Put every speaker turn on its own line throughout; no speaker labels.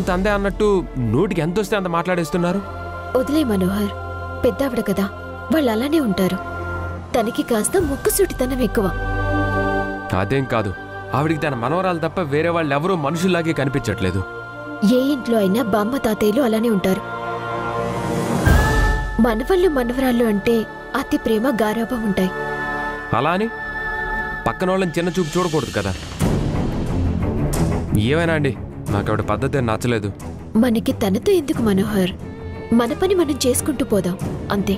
తందే అన్నట్టు నోటికి ఎంత వస్తే అంత మాట్లాడేస్తున్నారు.
వదిలే మనోహర్, పెద్దావిడ కదా, వాళ్ళు అలానే ఉంటారు. తనకి కాస్త ముక్కుసూటితనం ఎక్కువ.
అదేం కాదు, ఆవిడికి తన మనవరాలు తప్ప వేరే వాళ్ళు ఎవరూ మనుషుల్లాగే కనిపించట్లేదు.
ఏ ఇంట్లో అయినా బామ్మ తాతయ్యలు అలానే ఉంటారు. మనవళ్ళు మనవరాళ్ళు అంటే అతి ప్రేమ గారాబం ఉంటాయి.
అలా అని పక్కన వాళ్ళని చిన్న చూపు చూడకూడదు కదా. ఏమైనా అండి, నాకు ఆవిడ పద్ధతి నచ్చలేదు.
మనకి తనతో ఎందుకు మనోహర్, మన పని మనం చేసుకుంటూ పోదాం అంతే.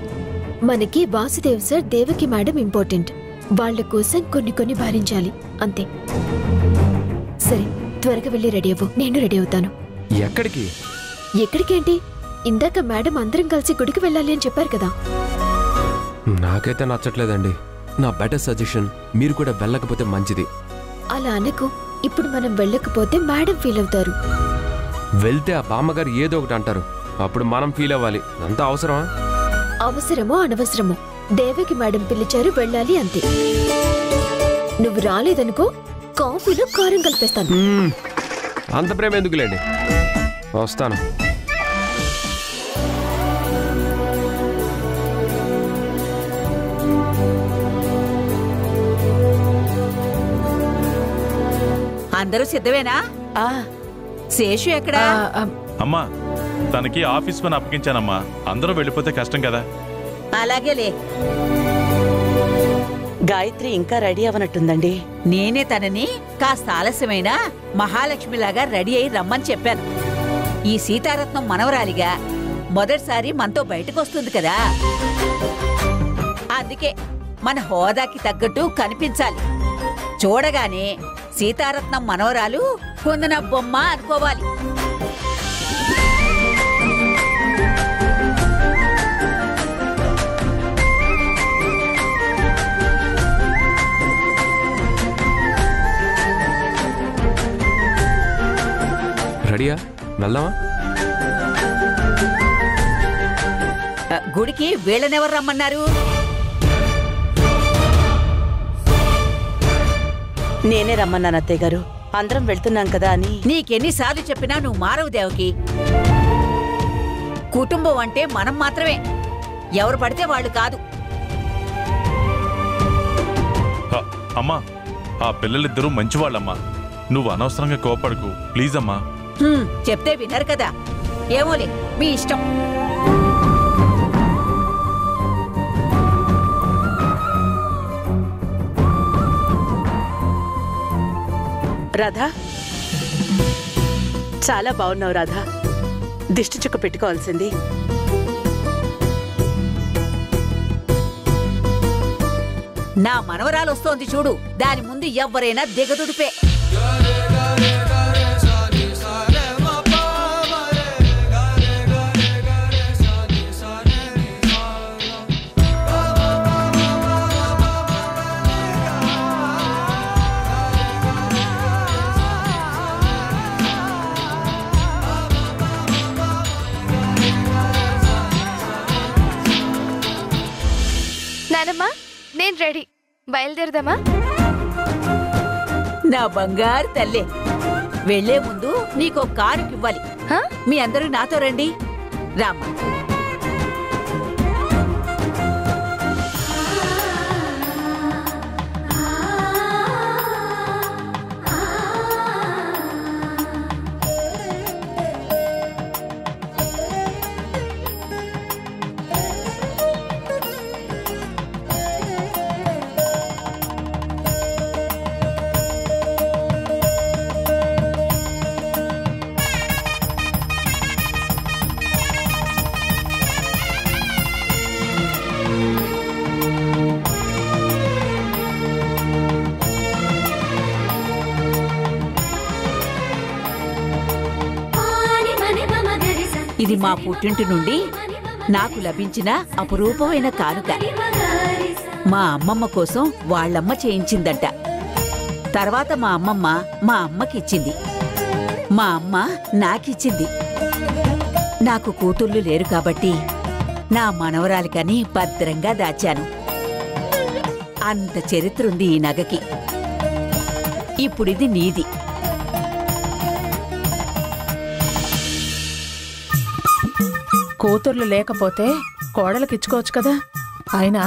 మనకి Vasudev sir, Devaki madam important. వాళ్ల కోసం కొన్ని భరించాలి అంతే. సరే, త్వరగా వెళ్ళి రెడీ అవ్వు, నేను రెడీ అవుతాను.
ఎక్కడికి?
ఎక్కడికేంటి, ఇందాక మేడం అందరం కలిసి గుడికి వెళ్ళాలి అని చెప్పారు కదా.
నాకైతే నచ్చట్లేదండి. నా బెటర్ సజెషన్, మీరు కూడా వెళ్ళకపోతే మంచిది.
అలా అనకు. ఇప్పుడు మనం వెళ్ళకపోతే మేడం ఫీల్ అవుతారు.
వెళ్తే ఆ బామ్మగారు ఏదో ఒకటి అంటారు, అప్పుడు మనం ఫీల్ అవ్వాలి. అంత అవసరమా?
అవసరమో అనవసరమో, దేవకి మేడం పిలిచారు, వెళ్ళాలి అంతే. నువ్వు రాలేదనుకో, కాఫీలో కారం కలిపేస్తాను.
అంత ప్రేమ ఎందుకులేండి, వస్తాను.
అందరూ సిద్ధమేనా? శేషు ఎక్కడా?
అమ్మా, తనకి ఆఫీస్ పని అప్పగించానమ్మా. అందరూ వెళ్ళిపోతే కష్టం కదా.
అలాగేలే.
గాయత్రి ఇంకా రెడీ అవనట్టుందండి.
నేనే తనని కాస్త ఆలస్యమైనా మహాలక్ష్మిలాగా రెడీ అయి రమ్మని చెప్పాను. ఈ సీతారత్నం మనవరాలిగా మొదటిసారి మనతో బయటకొస్తుంది కదా, అందుకే మన హోదాకి తగ్గట్టు కనిపించాలి. చూడగానే సీతారత్నం మనవరాలు కొందన బొమ్మ అనుకోవాలి.
రెడీయా? వెళ్దామా?
గుడికి వీళ్ళనెవరు రమ్మన్నారు?
నేనే రమ్మన్నాను అత్తయ్య గారు. అందరం వెళ్తున్నాం కదా అని.
నీకెన్నిసార్లు చెప్పినా నువ్వు మారవు దేవకి. కుటుంబం అంటే మనం మాత్రమే, ఎవరు పడితే వాళ్ళు కాదు.
అమ్మా, ఆ పిల్లలిద్దరూ మంచివాళ్ళమ్మా. నువ్వు అనవసరంగా కోపడకు ప్లీజ్ అమ్మా.
చెప్తే వినరు కదా. ఏమోలే, మీ ఇష్టం.
రాధా, చాలా బాగున్నావు రాధా. దిష్టి చుక్క పెట్టుకోవాల్సింది.
నా మనవరాలు వస్తోంది చూడు, దాని ముందు ఎవ్వరైనా దిగదుడిపే.
నానమ్మా, నేను రెడీ, బయలుదేరదామా?
నా బంగారు తల్లే, వెళ్లే ముందు నీకో కారుకివ్వాలి. మీ అందరూ నాతో రండి. రామ్మా. ఇది మా పుట్టింటి నుండి నాకు లభించిన అపురూపమైన కానుక. మా అమ్మమ్మ కోసం వాళ్ళమ్మ చేయించిందంట. తర్వాత మా అమ్మమ్మ మా అమ్మకిచ్చింది. మా అమ్మ నాకిచ్చింది. నాకు కూతుళ్ళు లేరు కాబట్టి నా మనవరాలికని భద్రంగా దాచాను. అంత చరిత్ర ఉంది ఈ నగకి. ఇప్పుడిది నీది.
కూతుర్లు లేకపోతే కోడలకిచ్చుకోవచ్చు కదా. అయినా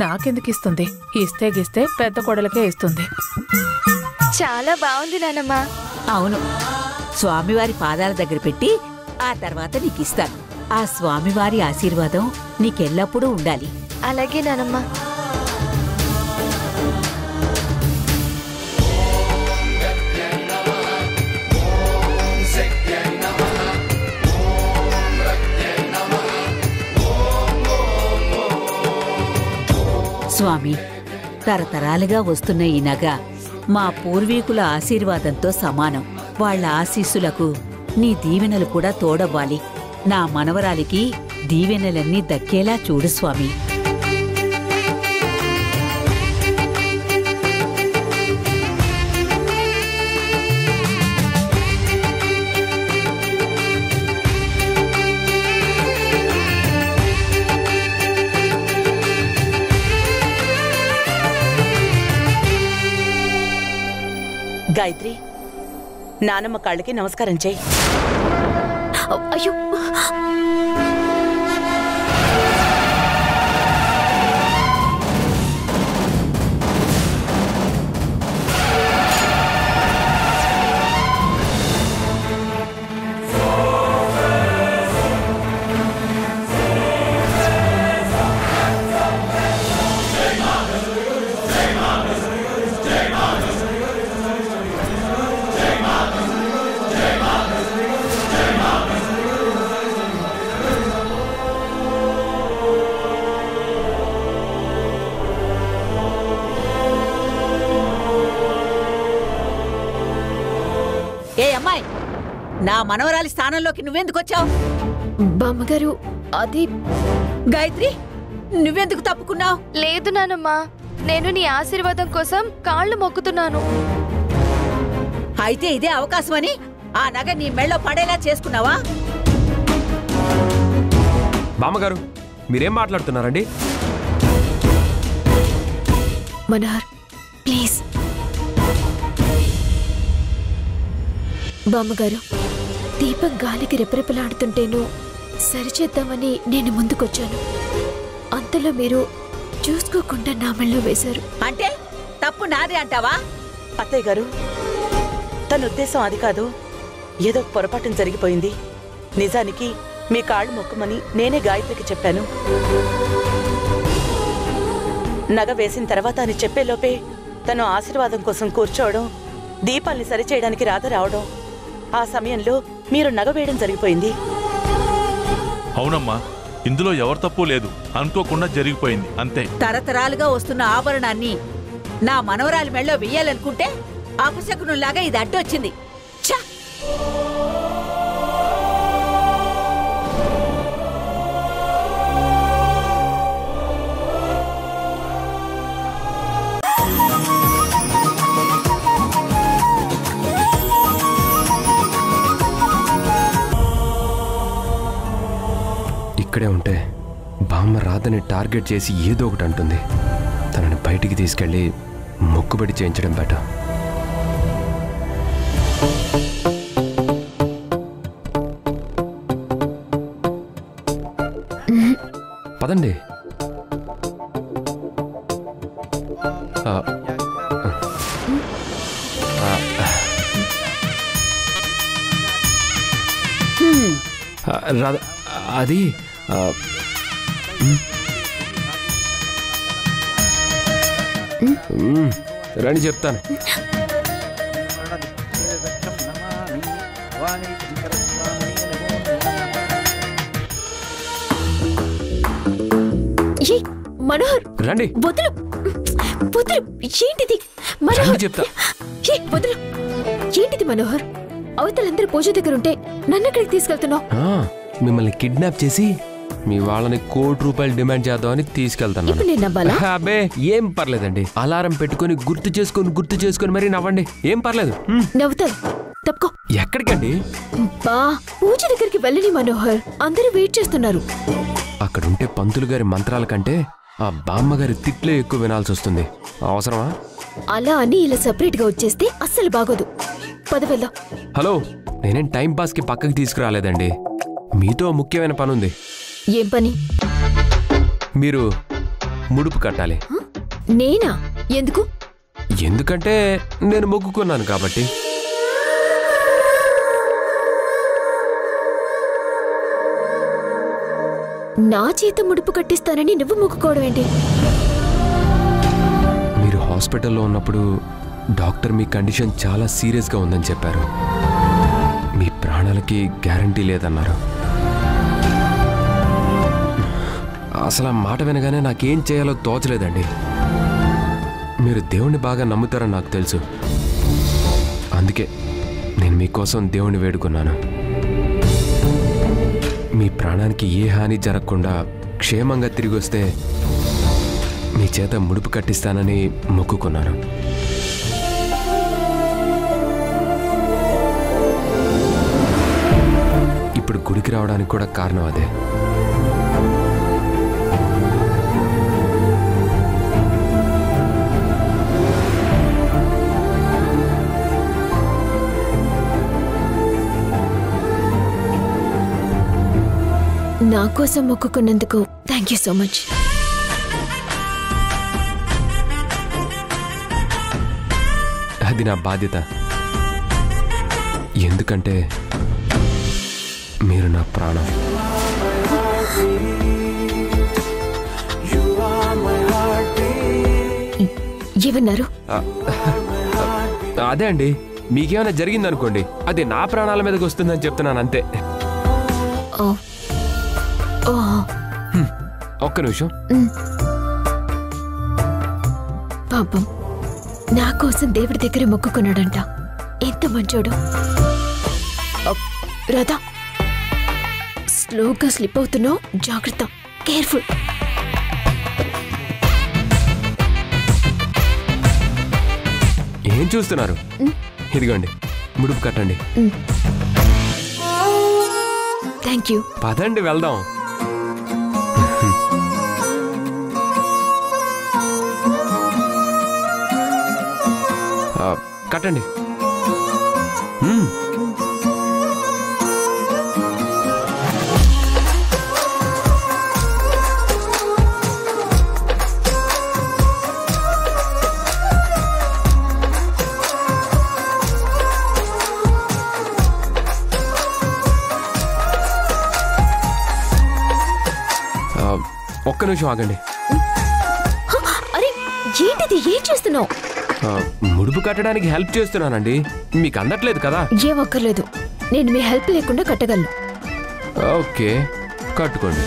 నాకెందుకు ఇస్తుంది? ఇస్తే గిస్తే పెద్ద కోడలకే ఇస్తుంది.
చాలా బాగుంది నానమ్మ.
అవును, స్వామివారి పాదాల దగ్గర పెట్టి ఆ తర్వాత నీకిస్తాను. ఆ స్వామివారి ఆశీర్వాదం నీకెల్లప్పుడూ ఉండాలి.
అలాగే నానమ్మ.
స్వామి, తరతరాలుగా వస్తున్న ఈ నగ మా పూర్వీకుల ఆశీర్వాదంతో సమానం. వాళ్ల ఆశీస్సులకు నీ దీవెనలు కూడా తోడవ్వాలి. నా మనవరాలికి దీవెనలన్నీ దక్కేలా చూడు స్వామి.
గాయత్రి, నానమ్మ కాళ్ళకి నమస్కారం చెయ్యి.
అయ్యో,
ఏ అమ్మాయి, నా మనవరాలి స్థానంలోకి నువ్వెందుకొచ్చావు?
బామ్మగారు, అది
గాయత్రి, నువ్వెందుకు తప్పుకున్నావు?
లేదు నానమ్మ, నేను నీ ఆశీర్వాదం కోసం కాళ్ళు మొక్కుతున్నాను.
అయితే ఇదే అవకాశమని ఆ నగ నీ మెళ్ళో పడేలా చేసుకున్నావా?
బామ్మగారు, మీరేం మాట్లాడుతున్నారండి?
మనోహర్, ప్లీజ్. బామ్మగారు, దీపం గాలికి రెపరెపలాడుతుంటేను సరిచేద్దామని నేను ముందుకొచ్చాను. అంతలో మీరు చూసుకోకుండా నా మెళ్ళో వేశారు.
అంటే తప్పు నాదే అంటావా?
అత్తయ్య గారు, తన ఉద్దేశం అది కాదు. ఏదో పొరపాటున జరిగిపోయింది. నిజానికి మీ కాళ్ళు మొక్కమని నేనే గాయత్రికి చెప్పాను. నగ వేసిన తర్వాత అని చెప్పేలోపే తను ఆశీర్వాదం కోసం కూర్చోవడం, దీపాల్ని సరిచేయడానికి రాధ రావడం, ఆ సమయంలో మీరు నగ వేయడం జరిగిపోయింది.
అవునమ్మా, ఇందులో ఎవరు తప్పు లేదు. అనుకోకుండా జరిగిపోయింది, అంతే.
తరతరాలుగా వస్తున్న ఆభరణాన్ని నా మనవరాలి మెళ్ళో వెయ్యాలనుకుంటే అపశకునులాగా ఇది అడ్డొచ్చింది. ఛ!
ఇక్కడే ఉంటే బామ్మ రాధని టార్గెట్ చేసి ఏదో ఒకటి అంటుంది. తనని బయటికి తీసుకెళ్ళి మొక్కుబడి చేయించడం బెటర్. పదండి. రాధ, అది రండి చెప్తాను.
మనోహర్,
రండి.
వదులు వదులు. ఏంటిది మనోహర్?
చెప్తా.
వదులు. ఏంటిది మనోహర్? అవతలందరూ పూజ దగ్గర ఉంటే నన్ను ఎక్కడికి తీసుకెళ్తున్నావు?
మిమ్మల్ని కిడ్నాప్ చేసి మీ వాళ్ళని ₹1 కోటి డిమాండ్ చేద్దామని తీసుకెళ్తాను.
ఇప్పుడు నేను నవ్వాలా?
అబ్బే, ఏం పర్లేదండి. అలారం పెట్టుకుని గుర్తు చేసుకొని మరీ నవ్వండి, ఏం పర్లేదు.
నవ్వుతాను. తప్పుకో.
ఎక్కడికండి?
బా, పూజ దగ్గరికి వెళ్ళని మనోహర్, అందరూ వెయిట్ చేస్తున్నారు.
అక్కడుంటే పంతులు గారి మంత్రాల కంటే ఆ బామ్మగారి తిట్లే ఎక్కువ వినాల్సి వస్తుంది. అవసరమా?
అలా అని ఇలా సెపరేట్ గా వచ్చేస్తే అస్సలు బాగోదు. పద వెళ్దాం.
హలో, నేనేం టైం పాస్ కి పక్కకి తీసుకురాలేదండి. మీతో ముఖ్యమైన పనుంది.
ఏం పని?
మీరు ముడుపు కట్టాలి.
నేనా? ఎందుకు?
ఎందుకంటే నేను మొక్కుకున్నాను కాబట్టి.
నా చేత ముడుపు కట్టిస్తానని నువ్వు మొక్కుకోవడం ఏంటి?
మీరు హాస్పిటల్లో ఉన్నప్పుడు డాక్టర్ మీ కండిషన్ చాలా సీరియస్గా ఉందని చెప్పారు. మీ ప్రాణాలకి గ్యారంటీ లేదన్నారు. అసలు ఆ మాట వినగానే నాకేం చేయాలో తోచలేదండి. మీరు దేవుణ్ణి బాగా నమ్ముతారని నాకు తెలుసు. అందుకే నేను మీకోసం దేవుణ్ణి వేడుకున్నాను. మీ ప్రాణానికి ఏ హాని జరగకుండా క్షేమంగా తిరిగి వస్తే మీ చేత ముడుపు కట్టిస్తానని మొక్కుకున్నాను. ఇప్పుడు గుడికి రావడానికి కూడా కారణం అదే.
నా కోసం మొక్కుకున్నందుకు థ్యాంక్ యూ సో మచ్.
అది నా బాధ్యత. ఎందుకంటే మీరు నా ప్రాణం.
ఏమన్నారు?
అదే అండి, మీకేమైనా జరిగిందనుకోండి, అది నా ప్రాణాల మీదకి వస్తుందని చెప్తున్నాను అంతే. ఒక్క నిమిషం.
పాపం, నా కోసం దేవుడి దగ్గర మొక్కుకున్నాడంట. ఎంత మంచోడు. రాధా, స్లోగా స్లిప్ అవుతున్నావు, జాగ్రత్త, కేర్ఫుల్.
ఏం చూస్తున్నారు? ఇదిగోండి, ముడుపు కట్టండి.
Thank you.
పదండి వెళ్దాం. కట్టండి. ఒక్క నిమిషం ఆగండి.
అరే, ఏంటిది? ఏం చేస్తున్నావు?
ముడుపు కట్టడానికి హెల్ప్ చేస్తున్నానండి. మీకు అందట్లేదు కదా?
ఏం అక్కర్లేదు, నేను మీ హెల్ప్ లేకుండా కట్టగలను.
ఓకే, కట్టుకోండి.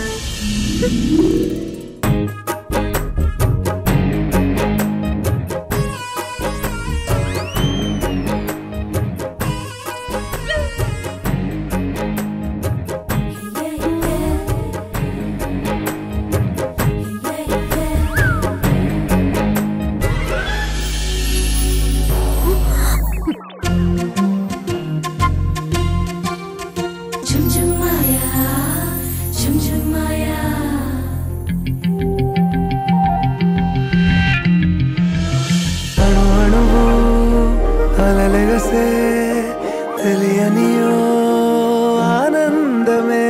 తెలియనియో ఆనందమే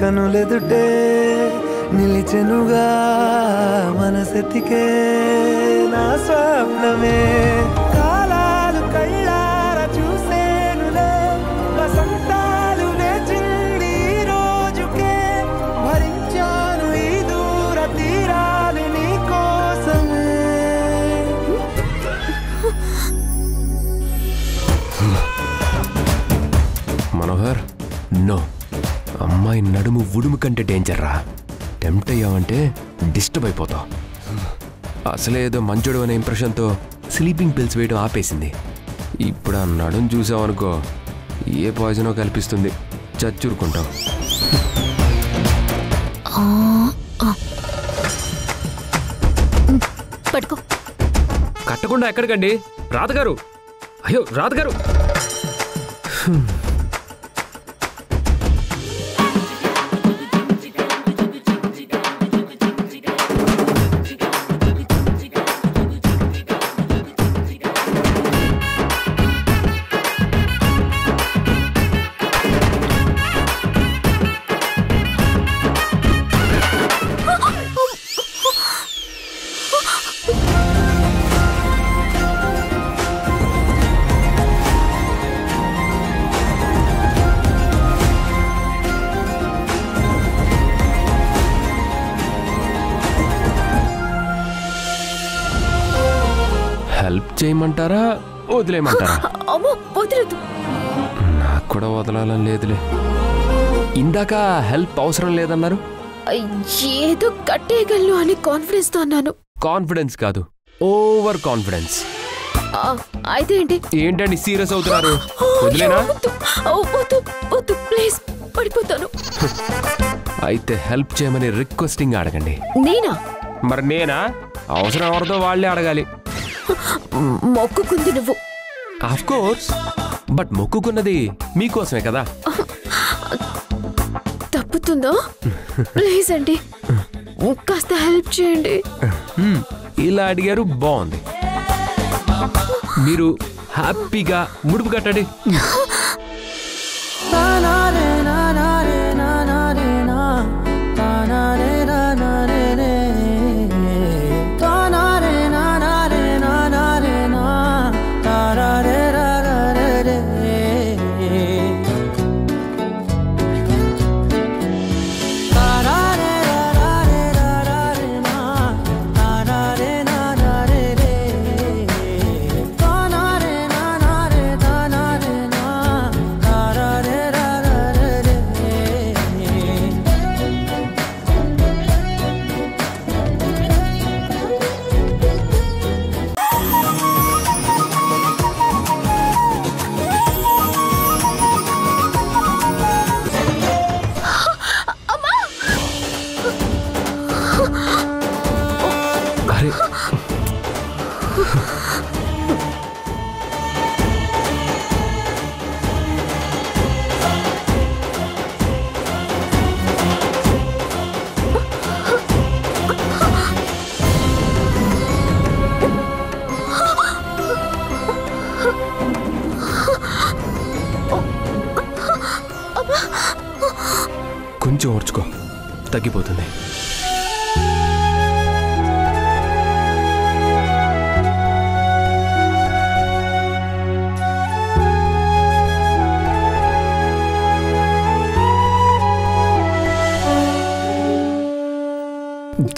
కనులెదుటే నిలిచెనుగా మనసెతికే నా స్వప్నమే కాలాలు కళ్ళార చూసేనులే వసంతాలు నేచింది రోజుకే భరించాను ఈ దూర తీరాలు నీ కోసమే.
మనోహర్, నో. అమ్మాయి నడుము ఉడుము కంటే డేంజర్ రా. టెంప్ట్ అయ్యావంటే డిస్టర్బ్ అయిపోతావు. అసలే ఏదో మంచోడు అనే ఇంప్రెషన్తో స్లీపింగ్ పిల్స్ వేయడం ఆపేసింది. ఇప్పుడు ఆ నడుము చూసావనుకో, ఏ పాయిజనో కల్పిస్తుంది, చచ్చూరుకుంటావు.
పట్టుకో.
కట్టకుండా ఎక్కడికండి? రాధగారు, అయ్యో రాధగారు. హెల్ప్ చేయమంటారా వదిలేయమంటారా?
అమ్మో వదిలేదు.
నాకు కూడా వదలాలని లేదులే. ఇందాక హెల్ప్ అవసరం లేదన్నారు.
ఏదో కట్టేయగలను అని కాన్ఫిడెన్స్ తో అన్నాను.
కాన్ఫిడెన్స్ కాదు, ఓవర్ కాన్ఫిడెన్స్.
అయితే ఏంటి?
ఏంటండి సీరియస్ అవుతున్నారు? వదిలేనా?
వద్దు ప్లీజ్, పడిపోతాను.
అయితే హెల్ప్ చేయమని రిక్వెస్టింగ్ అడగండి.
నేనా?
మరి నేనా? అవసరం ఎవరితో వాళ్ళే అడగాలి.
మొక్కుకుంది నువ్వు.
ఆఫ్ కోర్స్, బట్ మొక్కుకున్నది మీకోసమే కదా.
తప్పుతుందా? ప్లీజ్ అండి, కాస్త హెల్ప్ చేయండి.
ఇలా అడిగారు, బాగుంది. మీరు హ్యాపీగా ముడుపు కట్టండి. కొంచెం ఓర్చుకో, తగ్గిపోతుంది.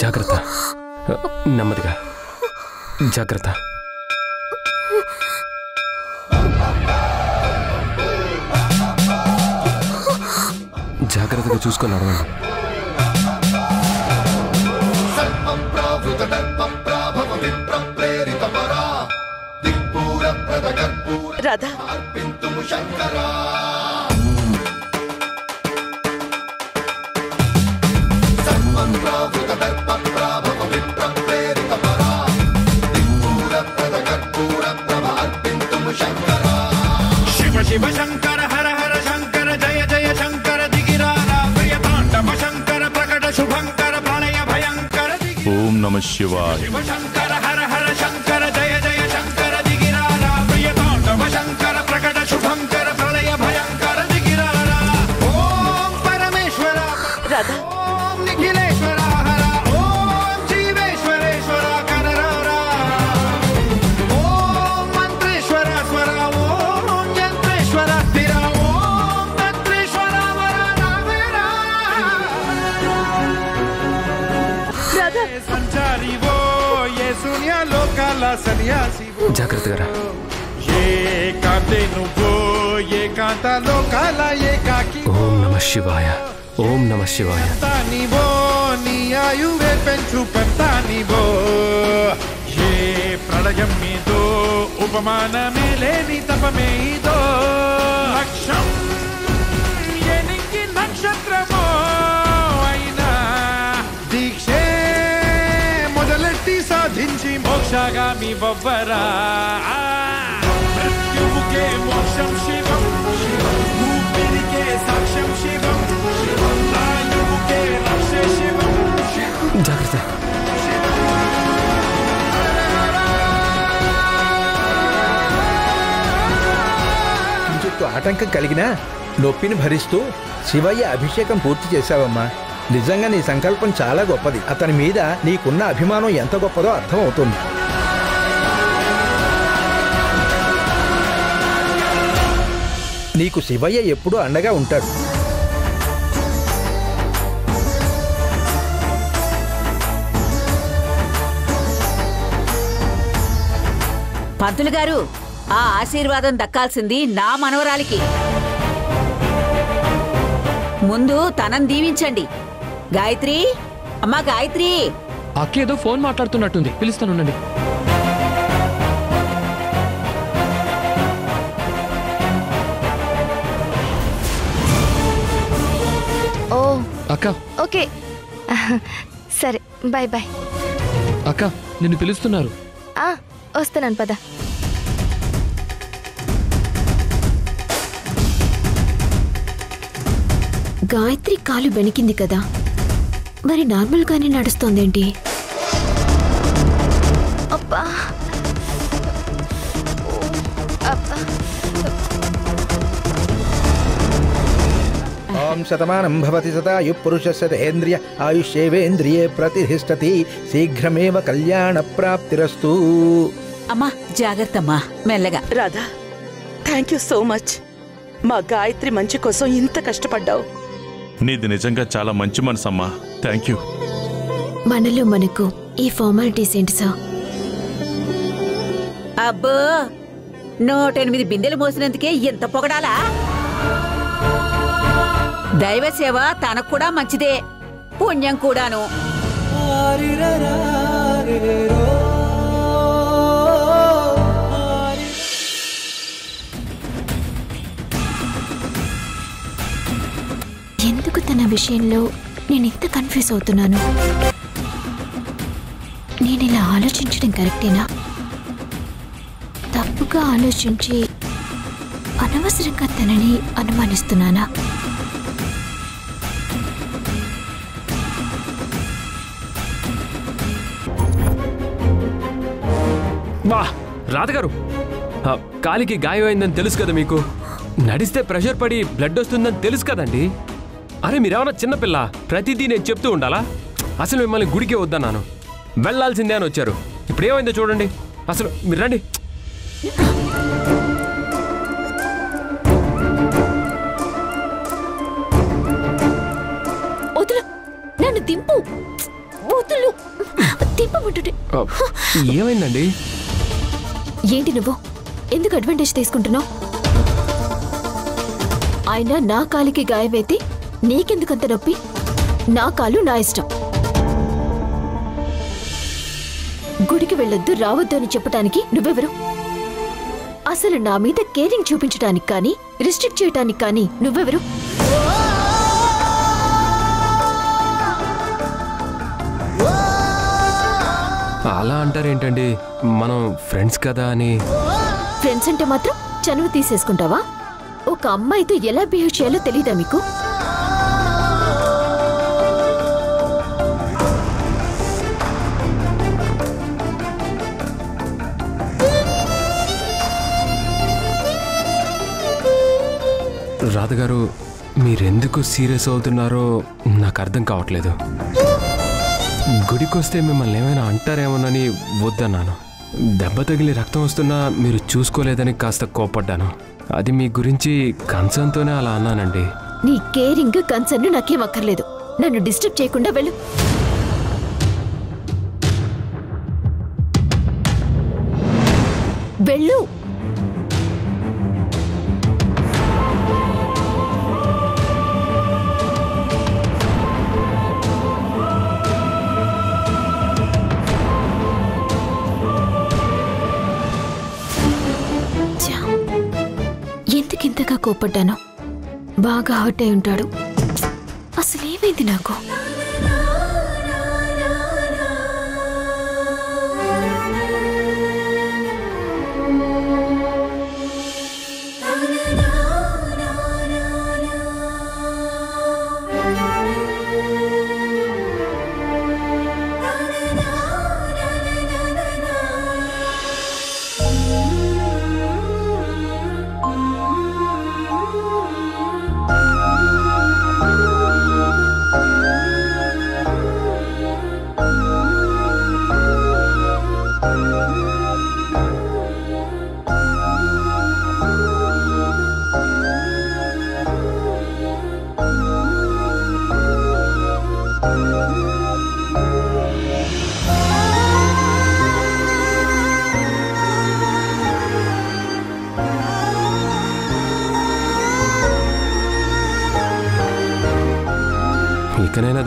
జాగ్రత్త, నెమ్మదిగా, జాగ్రత్త. జాగ్రత్తగా చూసుకొని నడవండి.
రాధా,
శివ శివ శంకర హర హర శంకర జయ జయ శంకర దిగిరారా ప్రియ తాండవ శంకర ప్రకట శుభంకర ప్రళయ భయంకర.
ఓం నమః శివాయ.
శివ శంకర హర హర శంకర జయ జయ శంకర దిగిరారా ప్రియ తాండవ శంకర ప్రకట శుభంకర ప్రళయ భయంకర దిగిరారా. ఓం పరమేశ్వర
రాధా,
ఓం నిఖిలేశ్వర హర ఓం జీవేశ్వరేశ్వర కనరారా. ఓం మంత్రేశ్వర స్వర ఓం యంత్రేశ్వర స్థిర ఓం తంత్రేశ్వర వర రావేరా.
రాధా,
సంచారి ఓ ఏ శూన్య లోకాల సన్యాసి
జాగ్రత్తగా రా.
ఏకాంతే నువ్వో ఏకాంత లోకాల ఏకాకి.
ఓం నమః శివాయ, ఓం నమః శివాయ.
నీవో నీ ఆయువే పెంచు పెంతానివో. ఏ ప్రళయం మీదో ఉపమానమే లేని తపమే ఇదో. లక్ష్యం ఎనికి నక్షత్రమో అయినా దీక్షే మొదలెట్టి సాధించి మోక్షగామి బొవ్వరా. మృత్యువుకే మోక్షం శివం, ఊపిరికే సాక్ష్యం శివం, ఆయువుకే రక్షే శివం.
జాగ్రత్త.
కించిత్తు ఆటంకం కలిగినా నొప్పిని భరిస్తూ శివయ్య అభిషేకం పూర్తి చేశావమ్మా. నిజంగా నీ సంకల్పం చాలా గొప్పది. అతని మీద నీకున్న అభిమానం ఎంత గొప్పదో అర్థం అవుతుంది. నీకు శివయ్య ఎప్పుడూ అండగా ఉంటాడు.
పంతులు గారు, ఆ ఆశీర్వాదం దక్కాల్సింది నా మనవరాలికి. ముందు తనని దీవించండి. గాయత్రి, అమ్మా గాయత్రి.
అక్కేదో ఫోన్ మాట్లాడుతున్నట్టుంది, పిలుస్తానుండండి.
ఓ
అక్క.
ఓకే సరే, బాయ్ బాయ్.
అక్క, నిన్ను పిలుస్తున్నారు.
వస్తున్నాను, పద.
గాయత్రి కాలు బెణికింది కదా, మరి నార్మల్గానే నడుస్తోందేంటి?
అబ్బా అబ్బా.
ఓం శతమానం భవతి శతాయు పురుషస్య తేంద్రియ ఆయుష్యేవేంద్రియే ప్రతిష్ఠతి శీఘ్రమేవ కళ్యాణ ప్రాప్తిరస్తు.
అమ్మా జాగ్రత్తమ్మా, మెల్లగా.
Radha, thank you so much. మా గాయత్రి మంచి కోసం ఇంత కష్టపడ్డావు.
నీది నిజంగా చాలా మంచి మనసమ్మా. Thank you.
మనలో మనకు ఈ ఫార్మాలిటీస్ ఏంటి సార్?
అబ్బో, 108 బిందెలు మోసినందుకే ఎంత పొగడాలా? దైవ సేవ తనకు కూడా మంచిదే, పుణ్యం కూడాను.
ఎందుకు తన విషయంలో నేను ఇంత కన్ఫ్యూజ్ అవుతున్నాను? నేను ఇలా ఆలోచించడం కరెక్టేనా? తప్పుగా ఆలోచించి అనవసరంగా తనని అనుమానిస్తున్నానా?
వా రాధగారు, కాలికి గాయం అయిందని తెలుసు కదా మీకు. నడిస్తే ప్రెషర్ పడి బ్లడ్ వస్తుందని తెలుసు కదండి. అరే మీరేమన్నా చిన్నపిల్ల, ప్రతిదీ నేను చెప్తూ ఉండాలా? అసలు మిమ్మల్ని గుడికే వద్దన్నాను, వెళ్ళాల్సిందే అని వచ్చారు. ఇప్పుడు ఏమైందో చూడండి. అసలు మీరు రండి.
వదులు, నన్ను దింపు. వదులు, దింపమంటుంటే.
ఏమైందండి?
ఏంటి నువ్వు ఎందుకు అడ్వాంటేజ్ తీసుకుంటున్నావు? అయినా నా కాలికి గాయమైతే నీకెందుకంత నొప్పి? నా కాలు నా ఇష్టం. గుడికి వెళ్ళొద్దు, రావద్దు అని చెప్పటానికి నువ్వెవరు? అసలు నా మీద కేరింగ్ చూపించడానికి కానీ రిస్ట్రిక్ట్ చేయడానికి కానీ నువ్వెవరు?
అలా అంటారేంటండి? మనం ఫ్రెండ్స్ కదా అని.
ఫ్రెండ్స్ అంటే మాత్రం చనువు తీసేసుకుంటావా? ఒక అమ్మాయితో ఎలా బిహేవ్ చేయాలో తెలీదా మీకు?
రాధగారు, మీరెందుకు సీరియస్ అవుతున్నారో నాకు అర్థం కావట్లేదు. గుడికొస్తే మిమ్మల్ని ఏమైనా అంటారేమోనని వద్దన్నాను. దెబ్బ తగిలి రక్తం వస్తున్నా మీరు చూసుకోలేదని కాస్త కోపడ్డాను. అది మీ గురించి కన్సర్న్తోనే అలా అన్నానండి.
నీ కేరింగ్ కన్సర్న్ నాకేం అక్కర్లేదు. నన్ను డిస్టర్బ్ చేయకుండా వెళ్ళు. వెళ్ళు. ఎందుకింతగా కోపడ్డాను? బాగా హర్ట్ అయి ఉంటాడు. అసలేమైంది నాకు?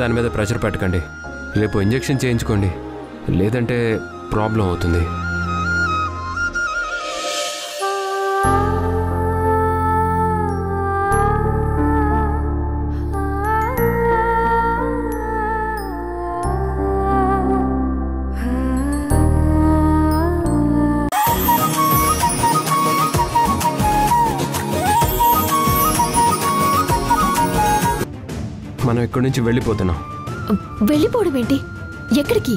దాని మీద ప్రెషర్ పెట్టకండి. రేపు ఇంజెక్షన్ చేయించుకోండి, లేదంటే ప్రాబ్లం అవుతుంది. మనం ఇక్కడి నుంచి వెళ్ళిపోతున్నాం.
వెళ్ళిపోవడం ఏంటి? ఎక్కడికి?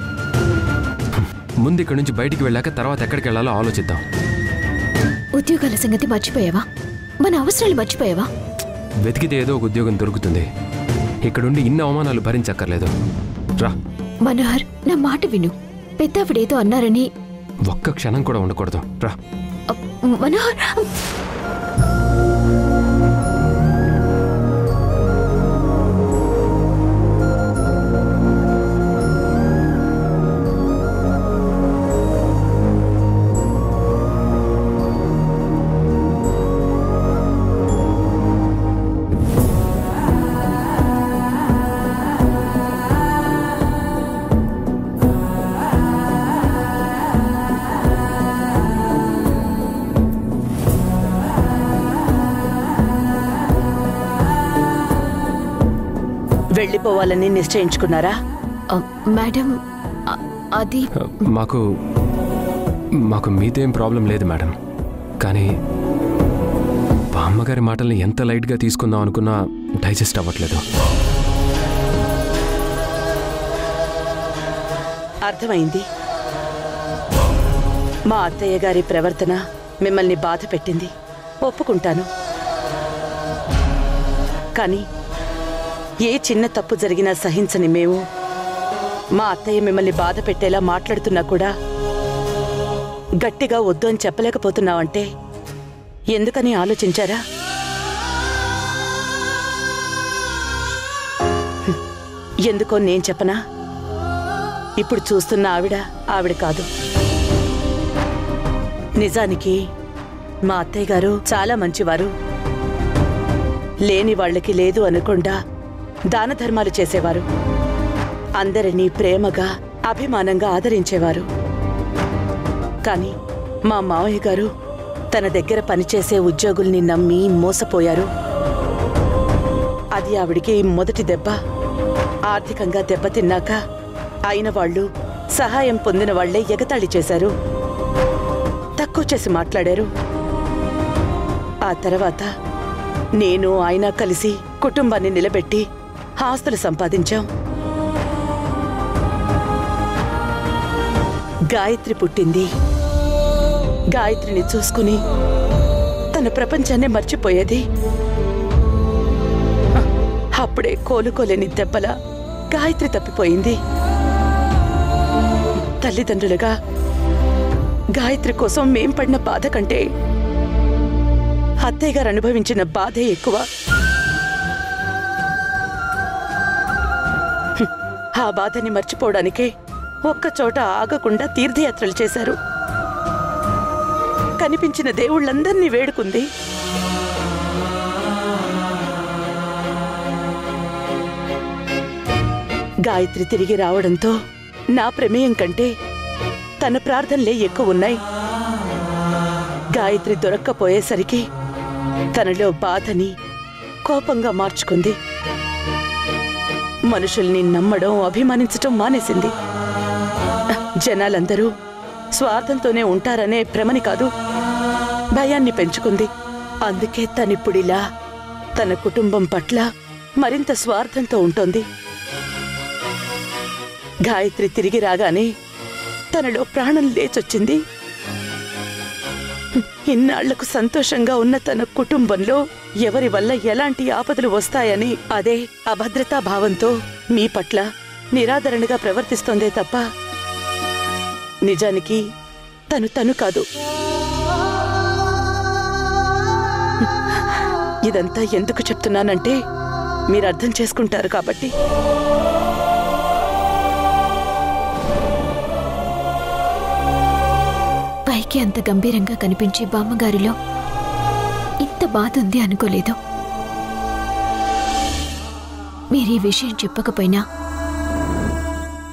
ముందు ఇక్కడి నుంచి బయటికి వెళ్ళాక తర్వాత ఎక్కడికి వెళ్ళాలో ఆలోచిద్దాం.
ఉద్యోగాల సంగతి మర్చిపోయావా? మన అవసరాలు మర్చిపోయావా?
వెతికితే ఏదో ఒక ఉద్యోగం దొరుకుతుంది. ఇక్కడుండి ఇన్ని అవమానాలు భరించక్కర్లేదు. రా
మనోహర్, నా మాట విను. పెద్దావిడేదో అన్నారని
ఒక్క క్షణం కూడా ఉండకూడదు. రా
మనోహర్.
వెళ్ళిపోవాలని నిశ్చయించుకున్నారా?
మేడం, అది
మాకు మీదేం ప్రాబ్లం లేదు మేడం. కానీ బామ్మగారి మాటల్ని ఎంత లైట్గా తీసుకుందాం అనుకున్నా డైజెస్ట్ అవ్వట్లేదు.
అర్థమైంది. మా అత్తయ్య గారి ప్రవర్తన మిమ్మల్ని బాధ పెట్టింది, ఒప్పుకుంటాను. కానీ ఏ చిన్న తప్పు జరిగినా సహించని మేము మా అత్తయ్య మిమ్మల్ని బాధ పెట్టేలా మాట్లాడుతున్నా కూడా గట్టిగా వద్దు అని చెప్పలేకపోతున్నావంటే ఎందుకని ఆలోచించారా? ఎందుకో నేను చెప్పనా? ఇప్పుడు చూస్తున్న ఆవిడ కాదు. నిజానికి మా అత్తయ్య గారు చాలా మంచివారు. లేని వాళ్ళకి లేదు అనకుండా దాన ధర్మాలు చేసేవారు. అందరినీ ప్రేమగా అభిమానంగా ఆదరించేవారు. కానీ మా మావయ్య గారు తన దగ్గర పనిచేసే ఉద్యోగుల్ని నమ్మి మోసపోయారు. అది ఆవిడికి మొదటి దెబ్బ. ఆర్థికంగా దెబ్బతిన్నాక అయిన వాళ్ళు, సహాయం పొందిన వాళ్లే ఎగతాళి చేశారు, తక్కువ చేసి మాట్లాడారు. ఆ తర్వాత నేను ఆయన కలిసి కుటుంబాన్ని నిలబెట్టి ఆస్తులు సంపాదించాం. గాయత్రి పుట్టింది. గాయత్రిని చూసుకుని తన ప్రపంచాన్ని మర్చిపోయేది. అప్పుడే కోలుకోలేని దెబ్బల గాయత్రి తప్పిపోయింది. తల్లిదండ్రులుగా గాయత్రి కోసం మేం పడిన బాధ కంటే అత్తయ్య గారు అనుభవించిన బాధే ఎక్కువ. ఆ బాధని మర్చిపోవడానికే ఒక్కచోట ఆగకుండా తీర్థయాత్రలు చేశారు. కనిపించిన దేవుళ్ళందర్నీ వేడుకుంది. గాయత్రి తిరిగి రావడంతో నా ప్రమేయం కంటే తన ప్రార్థనలే ఎక్కువ ఉన్నాయి. గాయత్రి దొరక్కపోయేసరికి తనలో బాధని కోపంగా మార్చుకుంది. మనుషుల్ని నమ్మడం, అభిమానించటం మానేసింది. జనాలందరూ స్వార్థంతోనే ఉంటారనే భ్రమని కాదు, భయాన్ని పెంచుకుంది. అందుకే తనిప్పుడిలా తన కుటుంబం పట్ల మరింత స్వార్థంతో ఉంటోంది. గాయత్రి తిరిగి రాగానే తనలో ప్రాణం లేచొచ్చింది. ఇన్నాళ్లకు సంతోషంగా ఉన్న తన కుటుంబంలో ఎవరి వల్ల ఎలాంటి ఆపదలు వస్తాయని అదే అభద్రతా భావంతో మీ పట్ల నిరాదరణగా ప్రవర్తిస్తోందే తప్ప నిజానికి తను కాదు. ఇదంతా ఎందుకు చెప్తున్నానంటే మీరు అర్థం చేసుకుంటారు కాబట్టి.
పైకి అంత గంభీరంగా కనిపించే బామ్మగారిలో ఇంత బాధ ఉంది అనుకోలేదు. మీరు ఈ విషయం చెప్పకపోయినా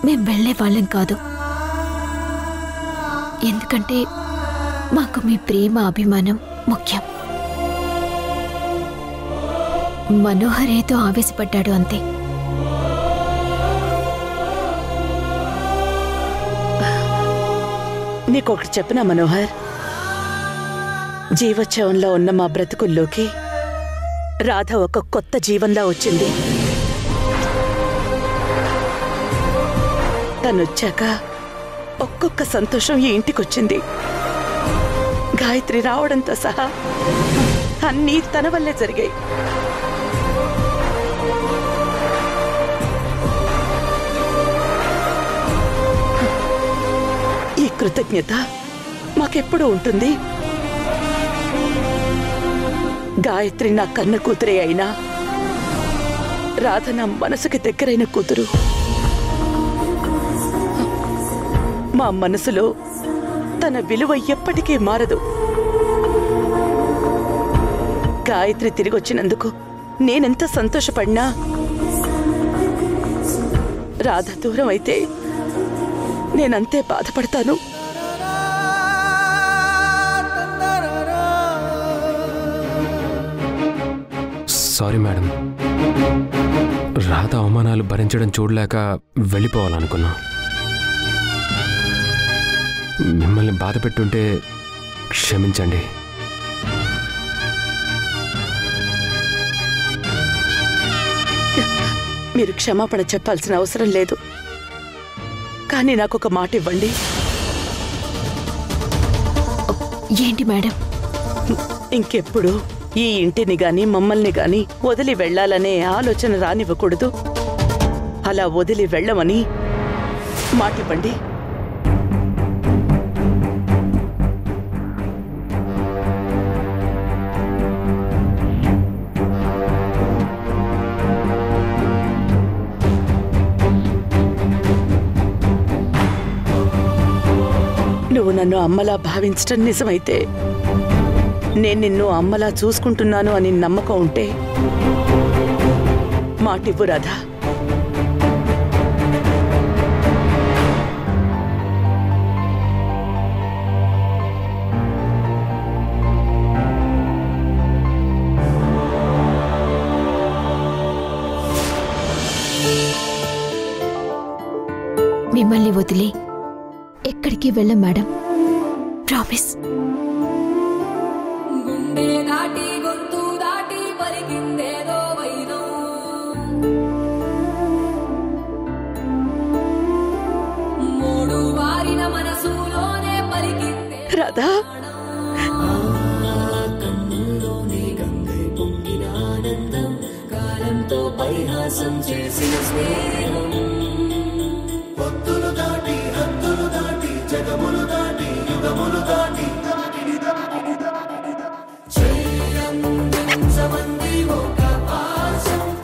మేం వెళ్లే వాళ్ళం కాదు. ఎందుకంటే మాకు మీ ప్రేమ అభిమానం ముఖ్యం. మనోహర్ ఏదో ఆవేశపడ్డాడు అంతే.
నీకొకటి చెప్పనా మనోహర్, జీవోత్సవంలో ఉన్న మా బ్రతుకుల్లోకి రాధ ఒక కొత్త జీవంలా వచ్చింది. తనొచ్చాక ఒక్కొక్క సంతోషం ఈ ఇంటికొచ్చింది. గాయత్రి రావడంతో సహా అన్నీ తన వల్లే జరిగాయి. ఈ కృతజ్ఞత మాకెప్పుడు ఉంటుంది. గాయత్రి నా కన్న కూతురే అయినా రాధ నా మనసుకి దగ్గరైన కూతురు. మా మనసులో తన విలువ ఎప్పటికీ మారదు. గాయత్రి తిరిగొచ్చినందుకు నేనెంత సంతోషపడినా రాధ దూరం అయితే నేనంతే బాధపడతాను.
సారీ మేడం, రాధ అవమానాలు భరించడం చూడలేక వెళ్ళిపోవాలనుకున్నా. మిమ్మల్ని బాధ పెట్టుంటే క్షమించండి.
మీరు క్షమాపణ చెప్పాల్సిన అవసరం లేదు. కానీ నాకొక మాట ఇవ్వండి.
ఏంటి మేడం?
ఇంకెప్పుడు ఈ ఇంటిని గాని మమ్మల్ని గాని వదిలి వెళ్లాలనే ఆలోచన రానివ్వకూడదు. అలా వదిలి వెళ్ళమని మాటివ్వండి. నువ్వు నన్ను అమ్మలా భావించటం నిజమైతే, నేను నిన్ను అమ్మలా చూసుకుంటున్నాను అని నమ్మకం ఉంటే మాటివ్వు రాధా.
మిమ్మల్ని వదిలి ఎక్కడికి వెళ్ళం madam, promise.
Radha,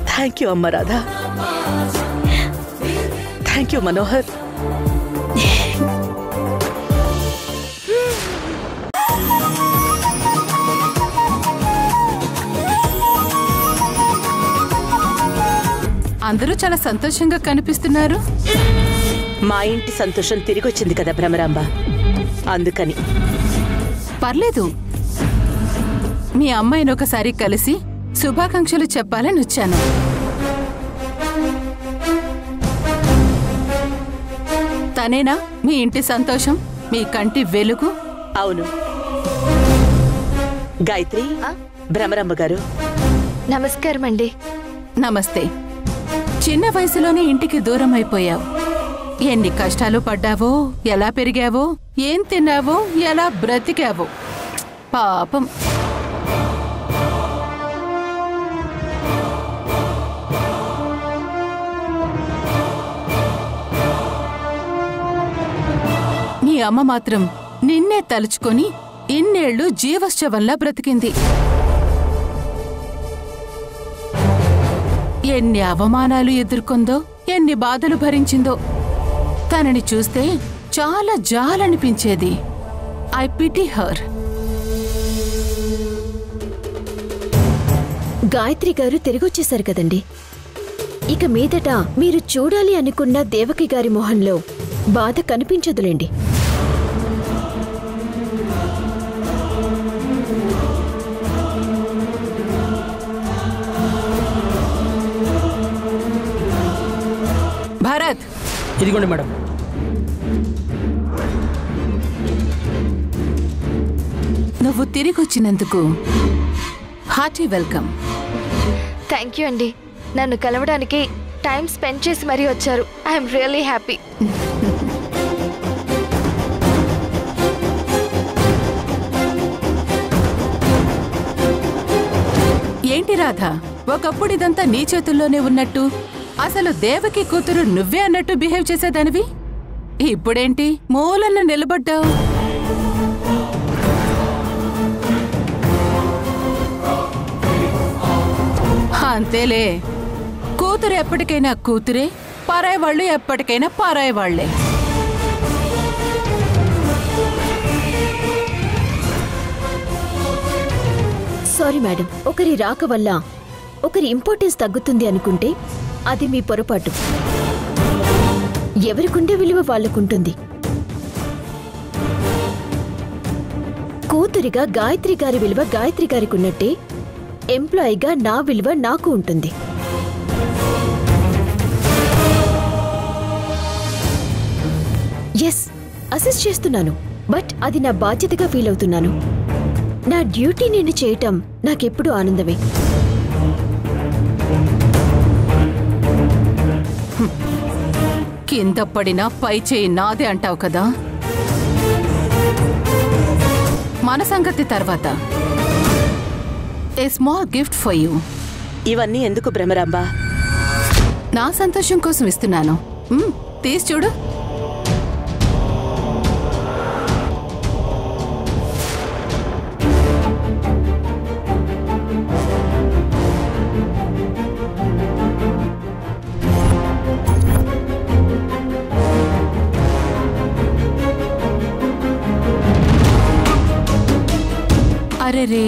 thank you అమ్మ రాధా. Thank you Manohar.
అందరూ చాలా సంతోషంగా కనిపిస్తున్నారు.
మా ఇంటి సంతోషం తిరిగొచ్చింది కదా భ్రమరాంబ, అందుకని.
పర్లేదు, మీ అమ్మాయిని ఒకసారి కలిసి శుభాకాంక్షలు చెప్పాలని వచ్చాను. తనేనా మీ ఇంటి సంతోషం, మీ కంటి వెలుగు?
అవును గాయత్రి. భ్రమరాంబ గారు
నమస్కారం అండి.
నమస్తే. చిన్న వయసులోనే ఇంటికి దూరం అయిపోయావు. ఎన్ని కష్టాలు పడ్డావో, ఎలా పెరిగావో, ఏం తిన్నావో, ఎలా బ్రతికావో. పాపం. నీ అమ్మ మాత్రం నిన్నే తలుచుకొని ఇన్నేళ్లు జీవోత్సవంలా బ్రతికింది. ఎన్ని అవమానాలు ఎదుర్కొందో, ఎన్ని బాధలు భరించిందో. తనని చూస్తే చాలా జాలనిపించేది. I pity her.
Gayatri garu తిరిగొచ్చేశారు కదండి, ఇక మీదట మీరు చూడాలి అనుకున్న దేవకి గారి మొహంలో బాధ కనిపించదులేండి.
భరత్,
ఇదిగోండి మేడం.
నువ్వు తిరిగొచ్చినందుకు హార్టీ వెల్కమ్.
థ్యాంక్ యూ అండి. నన్ను కలవడానికి టైం స్పెండ్ చేసి మరీ వచ్చారు. I'm really happy.
ఏంటి రాధా, ఒకప్పుడు ఇదంతా నీ చేతుల్లోనే ఉన్నట్టు, అసలు దేవకి కూతురు నువ్వే అన్నట్టు బిహేవ్ చేసేదానివి. ఇప్పుడేంటి మూలన్న నిలబడ్డావు? అంతేలే, కూతురు ఎప్పటికైనా కూతురే, పారాయి వాళ్ళు ఎప్పటికైనా పారాయి వాళ్లే.
సారీ మేడం, ఒకరి రాక వల్ల ఒకరి ఇంపార్టెన్స్ తగ్గుతుంది అనుకుంటే అది మీ పొరపాటు. ఎవరికుండే విలువ వాళ్ళకుంటుంది. కూతురిగా గాయత్రి గారి విలువ గాయత్రి గారికి ఉన్నట్టే ఎంప్లాయీగా నా విలువ నాకు ఉంటుంది. ఎస్, అసిస్ట్ చేస్తున్నాను, బట్ అది నా బాధ్యతగా ఫీల్ అవుతున్నాను. నా డ్యూటీ నేను చేయటం నాకెప్పుడు ఆనందమే.
కింద పడినా పై చేయి నాదే అంటావు కదా. మన సంగతి తర్వాత. ఏ స్మాల్ గిఫ్ట్ ఫర్ యూ.
ఇవన్నీ ఎందుకు భ్రమరాంబా?
నా సంతోషం కోసం ఇస్తున్నాను. తీసి చూడు. అరే రే,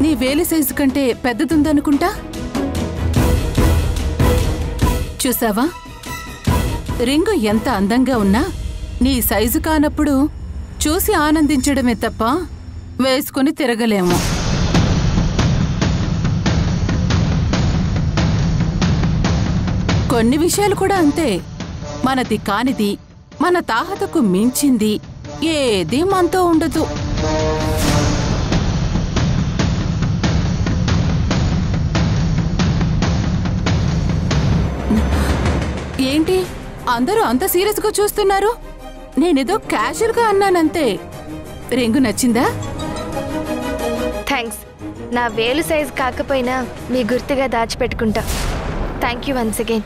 నీ వేలి సైజు కంటే పెద్దదుందనుకుంటా. చూసావా, రింగు ఎంత అందంగా ఉన్నా నీ సైజు కానప్పుడు చూసి ఆనందించడమే తప్ప వేసుకుని తిరగలేము. కొన్ని విషయాలు కూడా అంతే. మనది కానిది, మన తాహతకు మించింది ఏదీ మనతో ఉండదు. ఏంటి అందరూ అంత సీరియస్గా చూస్తున్నారు? నేనేదో క్యాజువల్గా అన్నానంతే. రింగు నచ్చిందా?
థ్యాంక్స్. నా వేలు సైజ్ కాకపోయినా మీ గుర్తుగా దాచిపెట్టుకుంటా. Thank you once again.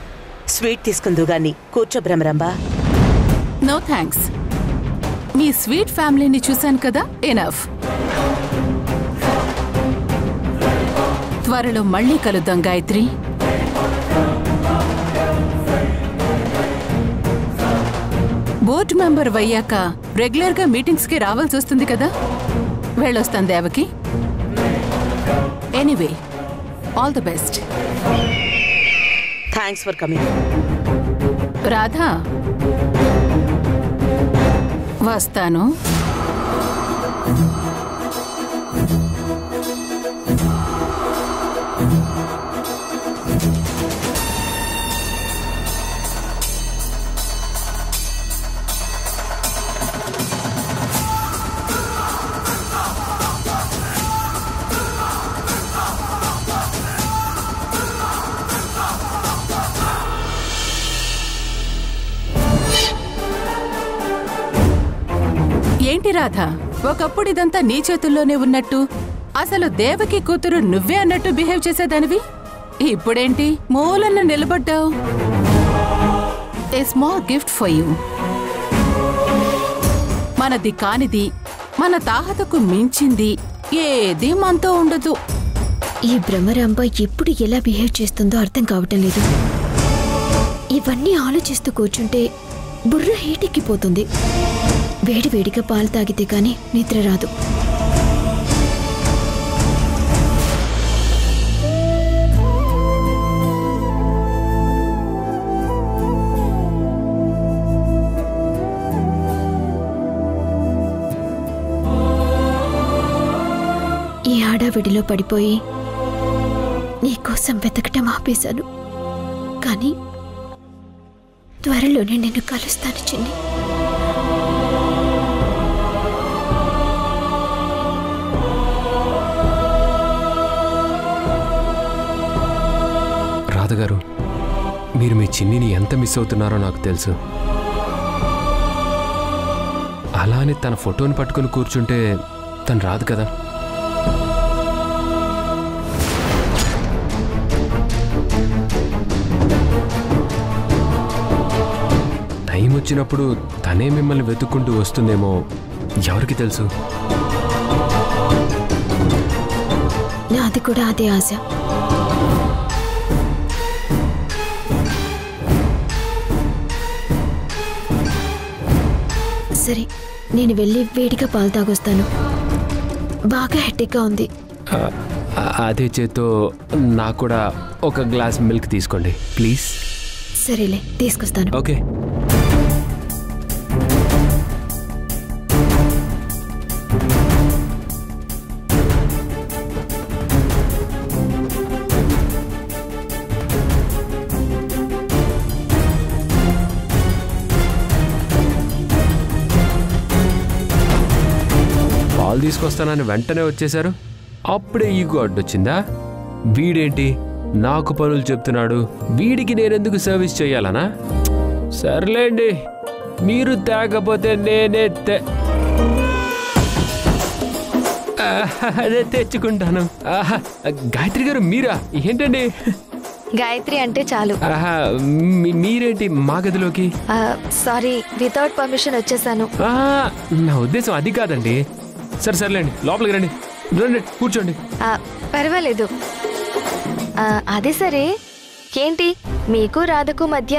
Sweet తీసుకుందు గాని కూర్చో భ్రమరాంబా.
No thanks. మీ స్వీట్ ఫ్యామిలీని చూశాను కదా, ఎనఫ్. త్వరలో మళ్ళీ కలుద్దాం గాయత్రి. బోర్డు మెంబర్ అయ్యాక రెగ్యులర్గా మీటింగ్స్కి రావాల్సి వస్తుంది కదా. వెళ్ళొస్తాను Devaki. Anyway, all the best.
Thanks for coming.
Radha, వస్తాను. ఏంటి రాధా, ఒకప్పుడు ఇదంతా నీ చేతుల్లోనే ఉన్నట్టు, అసలు దేవకి కూతురు నువ్వే అన్నట్టు బిహేవ్ చేసేదానివి. ఇప్పుడేంటి మూలన్న నిలబడ్డావు? A small gift for you. మనది కానిది, మన తాహతకు మించింది ఏదీ మనతో ఉండదు.
ఈ భ్రమరాంబ ఎప్పుడు ఎలా బిహేవ్ చేస్తుందో అర్థం కావటం లేదు. ఇవన్నీ ఆలోచిస్తూ కూర్చుంటే బుర్ర హీటెక్కిపోతుంది. వేడివేడిగా పాలు తాగితే కానీ నిద్ర రాదు. హడావిడిలో పడిపోయి నీకోసం వెతకటం ఆపేశాను. కానీ త్వరలోనే నిన్ను కలుస్తాను చిన్ని.
రాధగారు, మీరు మీ చిన్నిని ఎంత మిస్ అవుతున్నారో నాకు తెలుసు. అలానే తన ఫోటోని పట్టుకుని కూర్చుంటే తను రాదు కదా. టైం వచ్చినప్పుడు తనే మిమ్మల్ని వెతుక్కుంటూ వస్తుందేమో, ఎవరికి తెలుసు.
నాది కూడా అదే ఆశ. సరే, నేను వెళ్ళి వేడిగా పాలు తాగొస్తాను. బాగా హెడ్డేక్గా ఉంది.
అదే చేతో నాకు కూడా ఒక గ్లాస్ మిల్క్ తీసుకోండి ప్లీజ్.
సరేలే, తీసుకొస్తాను.
ఓకే. పాలు తీసుకొస్తానని వెంటనే వచ్చేశారు. అప్పుడే ఈగో అడ్డొచ్చిందా? వీడేంటి నాకు పనులు చెప్తున్నాడు, వీడికి నేనెందుకు సర్వీస్ చేయాలనా? సర్లేండి, మీరు తేకపోతే నేనే అదే తెచ్చుకుంటాను. గాయత్రి గారు మీరా? ఏంటండి
గాయత్రి అంటే చాలు.
మీరేంటి మా గదిలోకి?
సారీ, వితౌట్ పర్మిషన్ వచ్చేసాను.
నా ఉద్దేశం అది కాదండి. సర్లేండి, లోపలికి రండి. రండి, కూర్చోండి.
పర్వాలేదు. అదే సరే, ఏంటి మీకు రాధకు మధ్య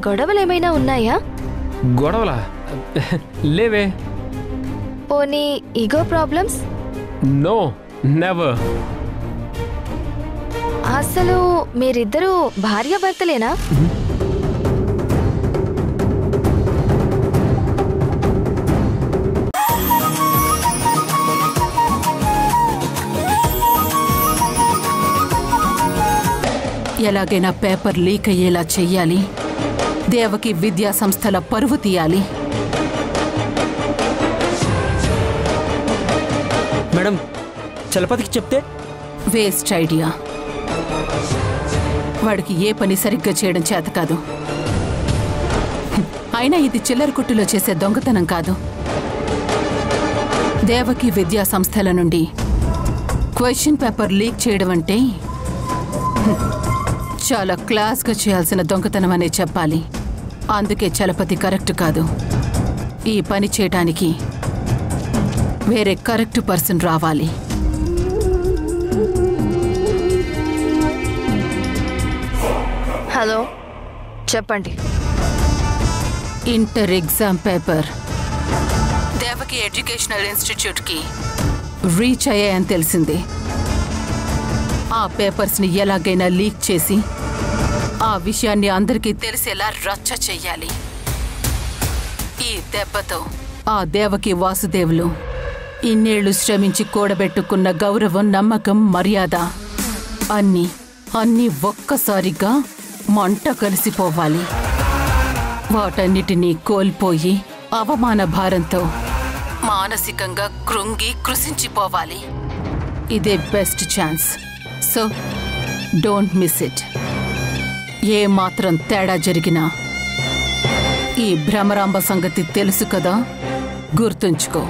గొడవలు ఏమైనా ఉన్నాయా?
గొడవలా? లేవే.
పోనీ ఈగో ప్రాబ్లమ్స్?
No, never.
అసలు మీరిద్దరూ భార్యాభర్తలేనా?
ఎలాగైనా పేపర్ లీక్ అయ్యేలా చెయ్యాలి. దేవకి విద్యా సంస్థల పరువు తీయాలి.
మేడం, చలపతికి చెప్తే?
Waste idea. వాడికి ఏ పని సరిగ్గా చేయడం చేత కాదు. అయినా ఇది చిల్లర కొట్టులో చేసే దొంగతనం కాదు. దేవకి విద్యా సంస్థల నుండి క్వశ్చన్ పేపర్ లీక్ చేయడం అంటే చాలా క్లాస్గా చేయాల్సిన దొంగతనం అనే చెప్పాలి. అందుకే చలపతి కరెక్ట్ కాదు. ఈ పని చేయడానికి వేరే కరెక్ట్ పర్సన్ రావాలి.
హలో, చెప్పండి.
Inter exam paper Devaki educational ఇన్స్టిట్యూట్కి రీచ్ అయ్యాయని తెలిసింది. ఆ పేపర్స్ని ఎలాగైనా లీక్ చేసి ఆ విషయాన్ని అందరికీ తెలిసేలా రచ్చ చెయ్యాలి. ఈ దెబ్బతో ఆ దేవకి వాసుదేవులు ఇన్నేళ్లు శ్రమించి కూడబెట్టుకున్న గౌరవం, నమ్మకం, మర్యాద అన్నీ ఒక్కసారిగా మంట కలిసిపోవాలి. వాటన్నిటినీ కోల్పోయి అవమాన భారంతో మానసికంగా కృంగి కృషించిపోవాలి. ఇదే best chance. So don't miss it. ఏ మాత్రం తేడా జరిగినా ఈ భ్రమరాంబ సంగతి తెలుసు కదా, గుర్తుంచుకో.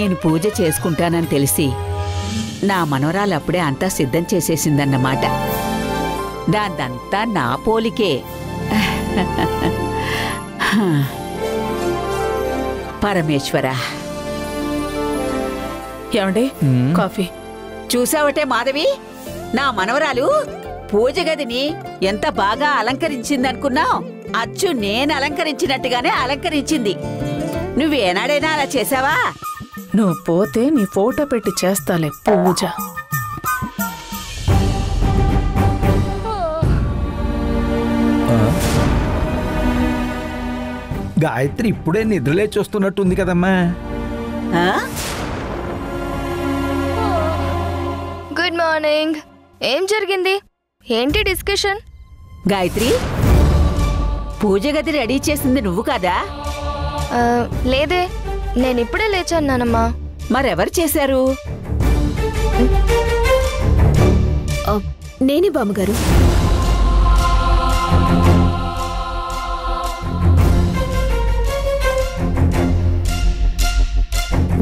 నేను పూజ చేసుకుంటానని తెలిసి నా మనవరాలు అప్పుడే అంతా సిద్ధం చేసేసిందన్నమాట. దాందంతా నా పోలికే. పరమేశ్వర.
ఏమండి కాఫీ?
చూసావటే మాధవి, నా మనవరాలు పూజ గదిని ఎంత బాగా అలంకరించిందనుకున్నావు? అచ్చు నేను అలంకరించినట్టుగానే అలంకరించింది. నువ్వేనాడైనా అలా చేసావా?
నువ్వు పోతే నీ ఫోటో పెట్టి చేస్తాలే పూజ.
గాయత్రి ఇప్పుడే నిద్రలేచి వస్తున్నట్టుంది కదమ్మా.
Good morning. ఏం జరిగింది? ఏంటి డిస్కషన్?
గాయత్రి, పూజ గది రెడీ చేసింది నువ్వు కాదా?
లేదే, నేనిప్పుడే లేచాను నానమ్మా.
మరెవరు చేశారు?
నేనే బామ్మగారు.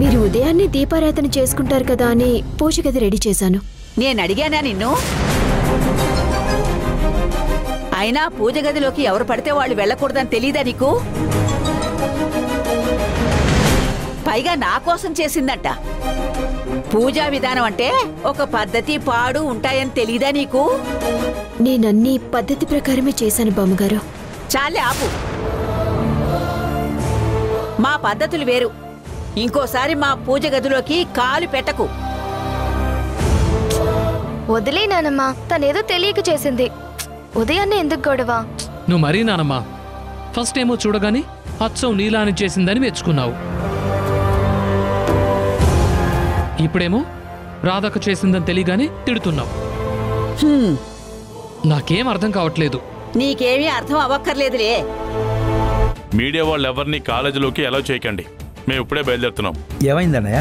మీరు ఉదయాన్నే దీపారాధన చేసుకుంటారు కదా అని పూజ గది రెడీ చేశాను.
నేను అడిగానా నిన్ను? అయినా పూజ గదిలోకి ఎవరు పడితే వాళ్ళు వెళ్ళకూడదని తెలీదా నీకు? పైగా నా కోసం చేసిందట. పూజా విధానం అంటే ఒక పద్ధతి పాడు ఉంటాయని తెలీదా నీకు?
నేనన్నీ పద్ధతి ప్రకారమే చేశాను బామ్మగారు.
చాలే ఆపు. మా పద్ధతులు వేరు. ఇంకోసారి మా పూజ గదిలోకి కాలు పెట్టకు.
వదిలే నానమ్మా, తనేదో తెలియక చేసింది. ఉదయాన్నే ఎందుకు గొడవ?
నువ్వు మరీ నానమ్మా, ఫస్ట్ ఏమో చూడగాని అచ్చం నీలాని చేసిందని మెచ్చుకున్నావు. ఇప్పుడేమో రాధకు చేసిందని తెలియగానే తిడుతున్నావు. నాకేం అర్థం కావట్లేదు.
నీకేమీ అర్థం అవ్వక్కర్లేదులే.
మీడియా వాళ్ళు ఎవరిని కాలేజీలోకి అలౌ చేయకండి. మేము ఇప్పుడే బయలుదేరుతున్నాం.
ఏమైందన్నయ్య?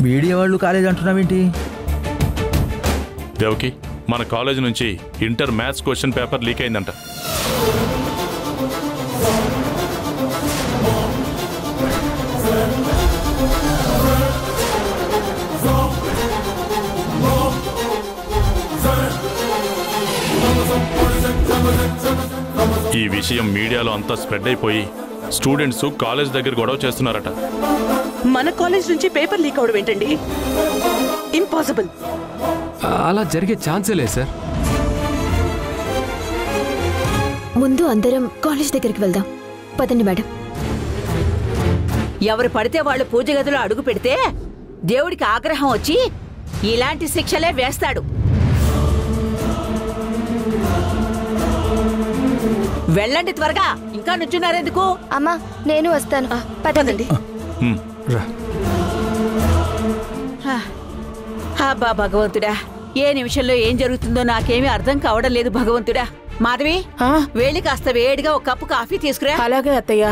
మీడియా వాళ్ళు కాలేజ్ అంటున్నావేంటి?
దేవకి, మన కాలేజ్ నుంచి inter maths question paper leak అయిందంట. ఈ విషయం మీడియాలో అంతా స్ప్రెడ్ అయిపోయి స్టూడెంట్స్ కాలేజ్ దగ్గర గొడవ చేస్తున్నారట.
మన కాలేజ్ నుంచి పేపర్ లీక్ అవడం ఏంటండి? ఇంపాసిబుల్.
అలా జరిగే ఛాన్సే లేదు సార్.
ముందు అందరం కాలేజ్ దగ్గరికి వెళ్దాం. పదండి మేడం.
ఎవరు పడితే వాళ్ళు పూజ గదిలో అడుగు పెడితే దేవుడికి ఆగ్రహం వచ్చి ఇలాంటి శిక్షలే వేస్తాడు. వెళ్ళండి త్వరగా. ఇంకా నుంచున్నారెందుకు?
అమ్మా, నేను వస్తాను. పదండి.
అబ్బా భగవంతుడా, ఏ నిమిషంలో ఏం జరుగుతుందో నాకేమీ అర్థం కావడం లేదు భగవంతుడా. మాధవి, వేళి కాస్త వేడిగా ఒక కప్పు కాఫీ తీసుకురా.
అలాగే అత్తయ్య.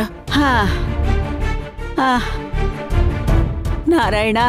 నారాయణ.